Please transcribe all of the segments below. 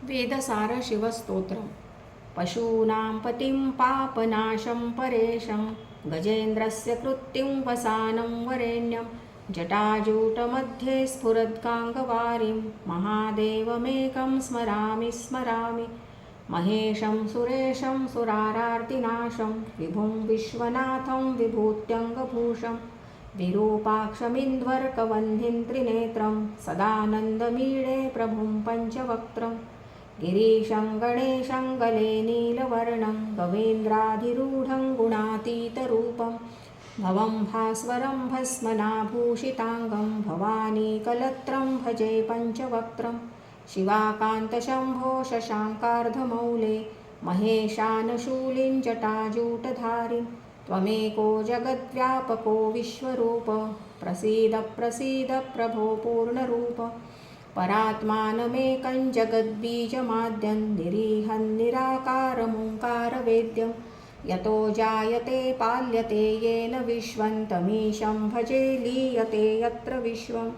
वेदसार शिवस्तोत्रम् पशूनां पतिं पापनाशं परेशं गजेन्द्रस्य कृत्तिं वसानं वरेण्यं जटाजूटमध्ये स्फुरद्गाङ्गवारिं महादेवमेकं स्मरामि महेशं सुरेशं सुरारार्तिनाशं विभुं विश्वनाथं विभूत्यङ्गभूषं विरूपाक्षमिन्द्वर्कवह्निं त्रिनेत्रं सदानन्दमीडे प्रभुं पञ्चवक्त्रं गिरीशं गणेशं गले नीलवर्णं गवेन्द्राधिरूढं गुणातीतरूपं भवं भास्वरं भस्मनाभूषिताङ्गं भवानीकलत्रं भजे पञ्चवक्त्रं शिवाकान्तशम्भो शशाङ्कार्धमौले महेशानशूलिं जटाजूटधारिं त्वमेको जगद्व्यापको विश्वरूप प्रसीद प्रसीद प्रभो पूर्णरूप परात्मानमेकं जगद्बीजमाद्यं निरीहन्निराकारमोङ्कारवेद्यं यतो जायते पाल्यते येन विश्वं तमीशं भजे लीयते यत्र विश्वं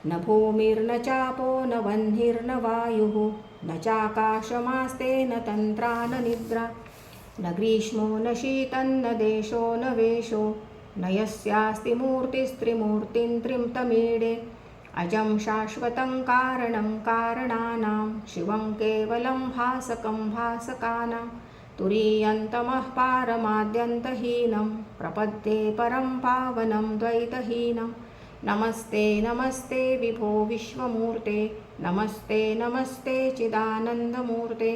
न भूमिर्न चापो न वह्निर्न वायुः न चाकाशमास्ते न तन्त्रा न निद्रा न ग्रीष्मो न शीतं न देशो न वेशो न यस्यास्ति मूर्तिस्त्रिमूर्तिं त्रिं तमीडे अजं शाश्वतं कारणं कारणानां शिवं केवलं भासकं भासकानां तुरीयन्तमः पारमाद्यन्तहीनं प्रपद्ये परं पावनं द्वैतहीनं नमस्ते नमस्ते विभो विश्वमूर्ते नमस्ते नमस्ते चिदानन्दमूर्ते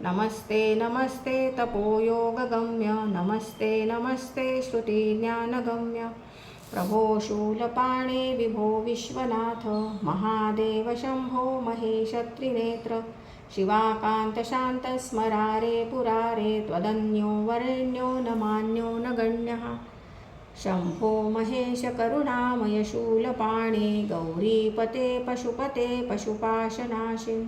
नमस्ते नमस्ते तपोयोगगम्य नमस्ते नमस्ते श्रुतिज्ञानगम्य प्रभो शूलपाणे विभो विश्वनाथ महादेव शम्भो महेश त्रिनेत्र शिवाकान्तशान्त स्मरारे पुरारे त्वदन्यो वरेण्यो न मान्यो न गण्यः शम्भो महेश करुणामय शूलपाणे गौरीपते पशुपते पशुपाशनाशिं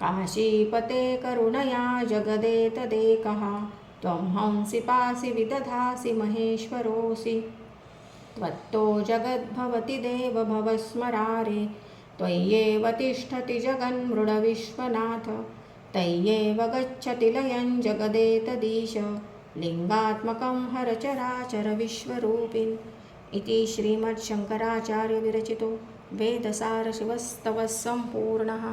काशीपते करुणया जगदेतदेकः त्वं हंसि पासि विदधासि महेश्वरोऽसि त्वत्तो जगद्भवति देव भवस्मरारे त्वय्येव तिष्ठति जगन्मृडविश्वनाथ तय्येव गच्छति लयं जगदेतदीश लिङ्गात्मकं हरचराचरविश्वरूपिन् इति श्रीमच्छङ्कराचार्यविरचितो वेदसारशिवस्तवः सम्पूर्णः।